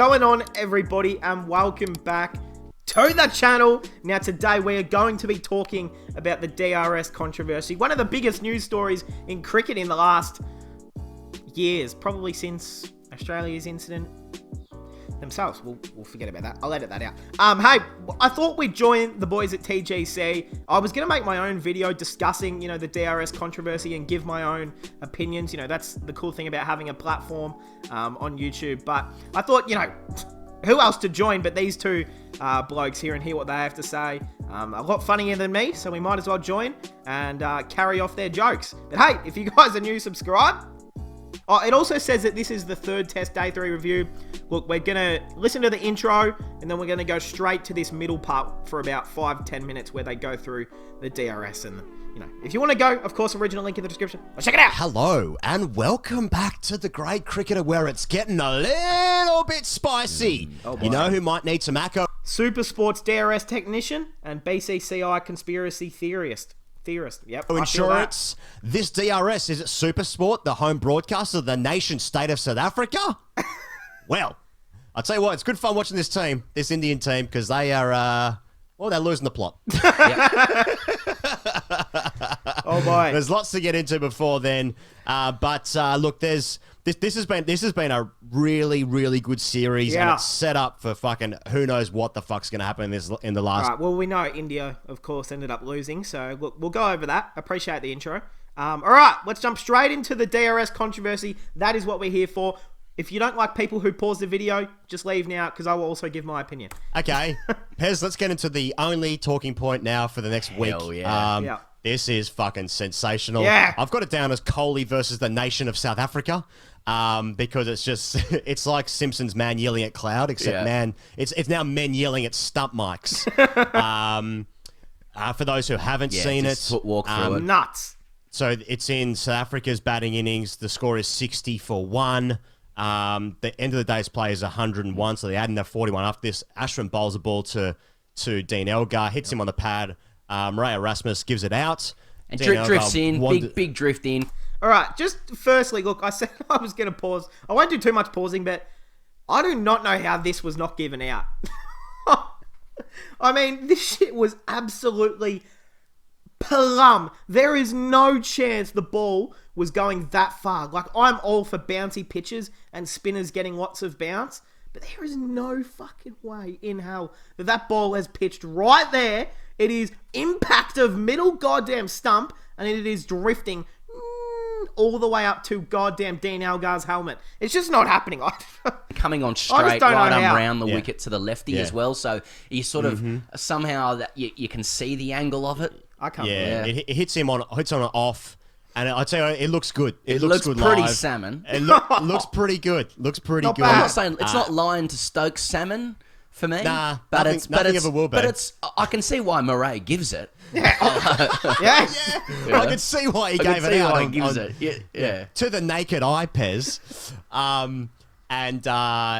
going on, everybody, and welcome back to the channel. Now today we are going to be talking about the DRS controversy, one of the biggest news stories in cricket in the last years, probably since Australia's incident themselves. We'll forget about that. I'll edit that out. Hey, I thought we'd join the boys at TGC. I was going to make my own video discussing, the DRS controversy and give my own opinions. That's the cool thing about having a platform on YouTube. But I thought, who else to join but these two blokes here and hear what they have to say. A lot funnier than me, so we might as well join and carry off their jokes. But hey, if you guys are new, subscribe. Oh, it also says that this is the third test day 3 review. Look, we're going to listen to the intro, and then we're going to go straight to this middle part for about 5-10 minutes where they go through the DRS. And, if you want to go, of course, original link in the description. Well, check it out. Hello, and welcome back to The Great Cricketer, where it's getting a little bit spicy. You know who might need some ACO? Super Sports DRS technician and BCCI conspiracy theorist. Yep. Insurance. This DRS is at Supersport, the home broadcaster of the nation state of South Africa. Well, I'll tell you what, it's good fun watching this Indian team, because they are, they're losing the plot. Oh boy. There's lots to get into before then, but look, this has been a really, really good series, and it's set up for fucking who knows what the fuck's gonna happen in the last. Right, well, we know India, of course, ended up losing, so look, we'll go over that. Appreciate the intro. All right, let's jump straight into the DRS controversy. That is what we're here for. If you don't like people who pause the video, just leave now, because I will also give my opinion. Okay, Pez, let's get into the only talking point now for the next week. Hell yeah. This is fucking sensational. Yeah. I've got it down as Kohli versus the nation of South Africa, because it's like Simpsons man yelling at cloud, except man, it's now men yelling at stump mics. For those who haven't seen it, walk through it. Nuts. So it's in South Africa's batting innings. The score is 60 for 1. The end of the day's play is 101, so they add in the 41 after this. Ashwin bowls the ball to Dean Elgar, hits him on the pad. Ray Erasmus gives it out. And drifts in, big drift in. All right, just firstly, look, I said I was going to pause. I won't do too much pausing, but I do not know how this was not given out. I mean, this shit was absolutely plum. There is no chance the ball was going that far. Like, I'm all for bouncy pitches and spinners getting lots of bounce, but there is no fucking way in hell that ball has pitched right there. It is impact of middle goddamn stump, and it is drifting all the way up to goddamn Dean Elgar's helmet. It's just not happening. Coming on straight right around the wicket to the lefty as well, so you sort of somehow that you can see the angle of it. I can't believe it. It hits on an off, and I tell you, it looks good. It looks good pretty live. salmon. It looks pretty good. Looks pretty Not good. bad. I'm not saying it's not lying to stoke salmon for me. Nah, but nothing ever will be. But I can see why Murray gives it. Yeah. I can see why he gave it out. Why he gives it. Yeah. To the naked eye, Pez. And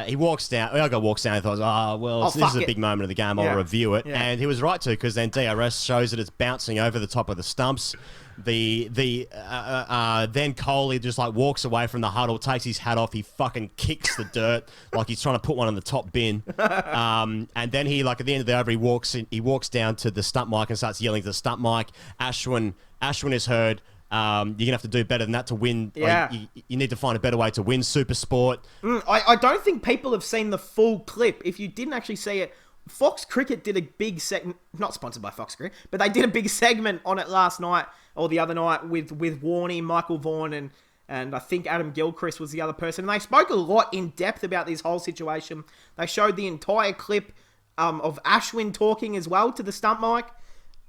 he walks down. Elgar walks down and thought, this is a big moment of the game. I'll review it. Yeah. And he was right to, because then DRS shows that it's bouncing over the top of the stumps. Then Kohli just walks away from the huddle, takes his hat off, he fucking kicks the dirt like he's trying to put one in the top bin. And then he, at the end of the over, he walks down to the stump mic and starts yelling to the stump mic. Ashwin is heard. You're going to have to do better than that to win. Yeah. You need to find a better way to win Super Sport. I don't think people have seen the full clip. If you didn't actually see it, Fox Cricket did a big segment, not sponsored by Fox Cricket, but they did a big segment on it last night, or the other night, with Warney, Michael Vaughan, and I think Adam Gilchrist was the other person. And they spoke a lot in depth about this whole situation. They showed the entire clip of Ashwin talking as well to the stump mic.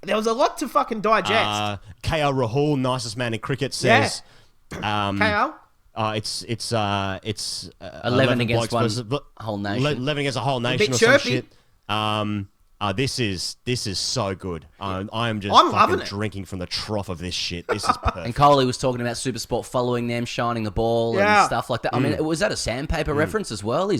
There was a lot to fucking digest. KL Rahul, nicest man in cricket, says... KL? It's 11 against one whole nation. 11 against a whole nation or some shit. This is so good. I'm fucking drinking from the trough of this shit. This is perfect. And Kohli was talking about Supersport following them, shining the ball and stuff like that. I mean, was that a sandpaper reference as well?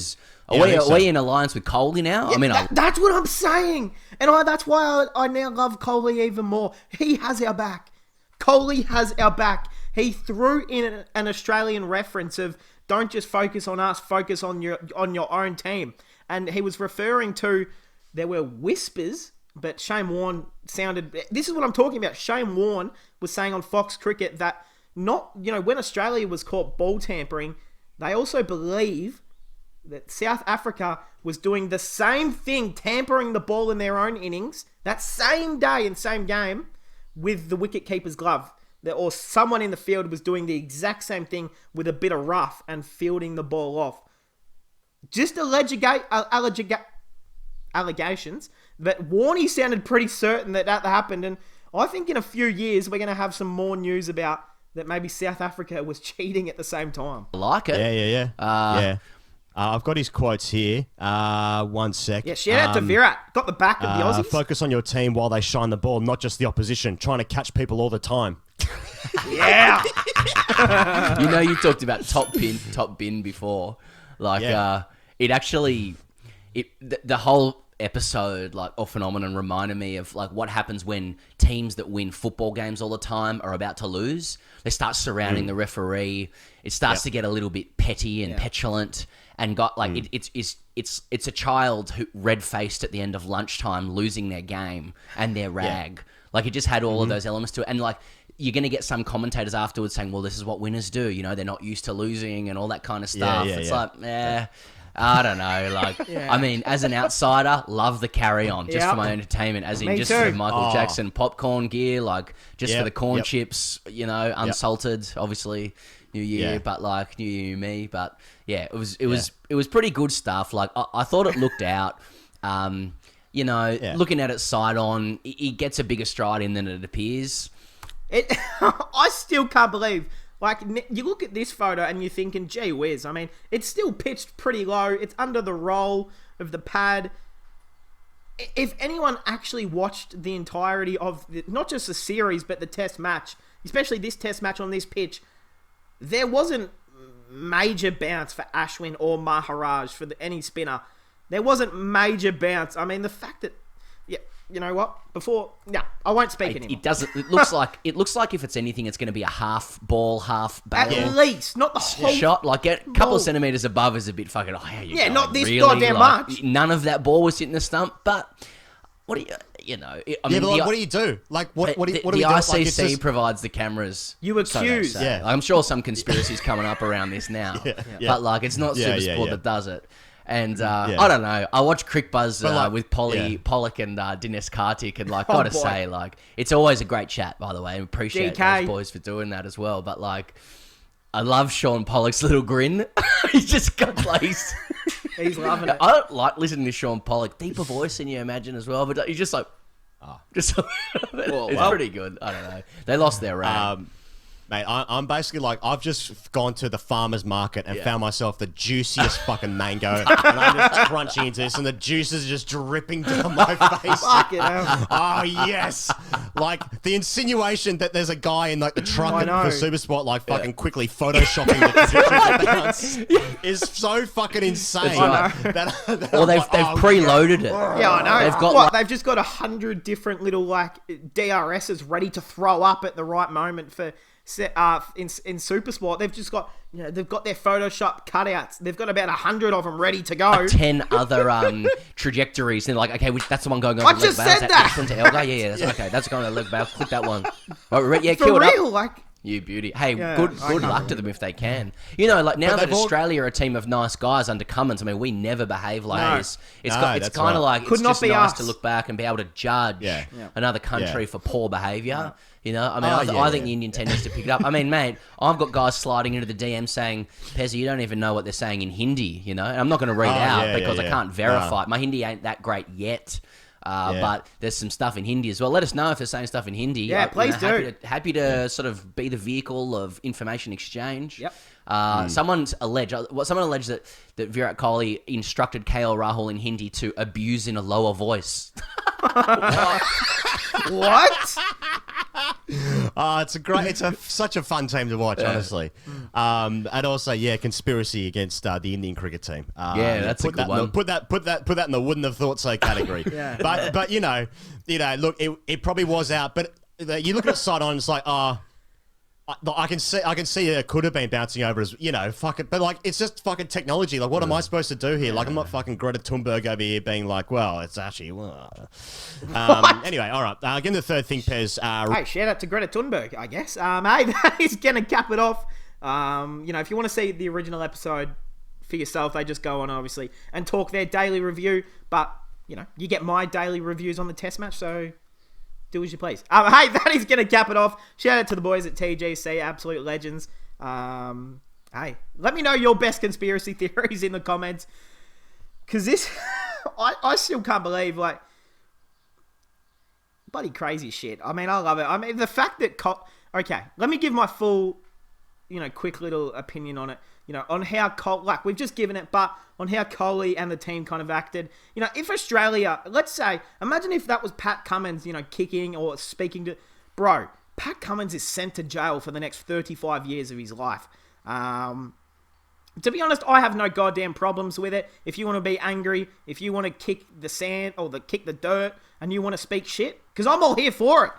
Are we in alliance with Kohli now? Yeah, that's what I'm saying. And that's why I now love Kohli even more. He has our back. Kohli has our back. He threw in an Australian reference of Don't just focus on us. Focus on your own team. And he was referring to, there were whispers, but Shane Warne sounded... This is what I'm talking about. Shane Warne was saying on Fox Cricket that when Australia was caught ball tampering, they also believe that South Africa was doing the same thing, tampering the ball in their own innings, that same day and same game, with the wicketkeeper's glove. Or someone in the field was doing the exact same thing with a bit of rough and fielding the ball off. Just allegations, but Warney sounded pretty certain that happened, and I think in a few years we're going to have some more news about that maybe South Africa was cheating at the same time. I like it. Yeah. I've got his quotes here. 1 sec. Yeah, shout out to Virat. Got the back of the Aussies. Focus on your team while they shine the ball, not just the opposition. Trying to catch people all the time. Yeah. You talked about top bin before. It actually, the whole episode, or phenomenon reminded me of what happens when teams that win football games all the time are about to lose. They start surrounding the referee. It starts to get a little bit petty and petulant, and it's a child who red-faced at the end of lunchtime losing their game and their rag. It just had all of those elements to it, and you're going to get some commentators afterwards saying, well, this is what winners do. They're not used to losing and all that kind of stuff. I don't know. I mean, as an outsider, love the carry on just for my entertainment, as in Me just too. for the Michael Jackson popcorn gear, for the corn chips, unsalted, obviously, New Year, but New Year, New me. But yeah, it was pretty good stuff. I thought it looked out. Looking at it side on, he gets a bigger stride in than it appears. I still can't believe. You look at this photo and you're thinking, gee whiz. I mean, it's still pitched pretty low. It's under the roll of the pad. If anyone actually watched the entirety of not just the series, but the test match, especially this test match on this pitch, there wasn't major bounce for Ashwin or Maharaj for any spinner. There wasn't major bounce. I mean, the fact that... You know what? I won't speak anymore. It doesn't. It looks like if it's anything, it's going to be a half ball, half bail. At least, not the whole shot. A couple of centimeters above is a bit fucking. Oh, how you going? Not this really? Goddamn much. None of that ball was hitting the stump. But what do you? What do you do? What do we do? The ICC provides the cameras. You accuse. So I'm sure some conspiracy's coming up around this now. But it's not Super Sport that does it. And I don't know. I watch Crick Buzz with Pollock and Dinesh Karthik, and gotta say, it's always a great chat. By the way, I appreciate those boys for doing that as well. But I love Sean Pollock's little grin. He's just got he's loving it. I don't like listening to Sean Pollock. Deeper voice than you imagine as well, but he's just it's pretty good. I don't know. They lost their rag. Mate, I'm basically I've just gone to the farmer's market and found myself the juiciest fucking mango, and I'm just crunching into this, and the juice is just dripping down my face. Fucking hell. Oh, yes. The insinuation that there's a guy in the truck for Supersport, fucking quickly photoshopping the bounce is so fucking insane. They've preloaded it. Yeah, I know. They've just got 100 different little DRSs ready to throw up at the right moment for... in Supersport, they've just got they've got their Photoshop cutouts. They've got about 100 of them ready to go. 10 other trajectories. And they're okay, that's the one going over. I just said that. That's to Elgar. Yeah, that's okay. That's going to leg bow. Click that one. For kill it real, up. You beauty. Hey, good luck to them if they can. Now that Australia are a team of nice guys under Cummins, I mean, we never behave like this. It's kind of it's just nice to look back and be able to judge another country for poor behaviour. I think the Indian team needs to pick it up. I mean, mate, I've got guys sliding into the DM saying, Pezzy, you don't even know what they're saying in Hindi, and I'm not going to read out because I can't verify it. My Hindi ain't that great yet. But there's some stuff in Hindi as well. Let us know if they're saying stuff in Hindi. Yeah, please do. Happy to sort of be the vehicle of information exchange. Yep. Someone alleged that Virat Kohli instructed KL Rahul in Hindi to abuse in a lower voice. What? It's such a fun team to watch, honestly. And also, conspiracy against the Indian cricket team. That's a good one. Put that in the wouldn't have thought so category. But look, it probably was out. But you look at it side on, it's I can see it could have been bouncing over as, you know, fucking, but like, it's just fucking technology. Like, what am I supposed to do here? Like, I'm not fucking Greta Thunberg over here being like, well, it's actually, anyway, all right. Again, the third thing, Pez. Hey, shout out to Greta Thunberg, I guess. Hey, that is going to cap it off. You know, if you want to see the original episode for yourself, they just go on, obviously, and talk their daily review. But, you know, you get my daily reviews on the test match, so do as you please. Hey, that is going to cap it off. Shout out to the boys at TGC, absolute legends. Hey, let me know your best conspiracy theories in the comments. Because this, I still can't believe, like, bloody crazy shit. I mean, I love it. I mean, the fact that... Okay, let me give my full, you know, quick little opinion on it. You know, on how like, we've just given it, but on how Coley and the team kind of acted. You know, if Australia, let's say, imagine if that was Pat Cummins, you know, kicking or speaking to... Bro, Pat Cummins is sent to jail for the next 35 years of his life. To be honest, I have no goddamn problems with it. If you want to be angry, if you want to kick the sand or kick the dirt and you want to speak shit, because I'm all here for it.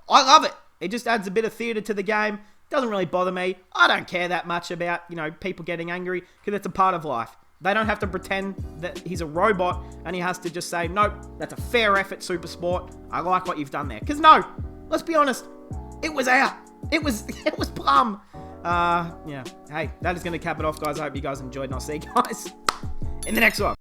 I love it. It just adds a bit of theatre to the game. Doesn't really bother me. I don't care that much about, you know, people getting angry because it's a part of life. They don't have to pretend that he's a robot and he has to just say, nope, that's a fair effort, Super Sport. I like what you've done there. Because no, let's be honest, it was out. It was plum. Yeah. Hey, that is going to cap it off, guys. I hope you guys enjoyed and I'll see you guys in the next one.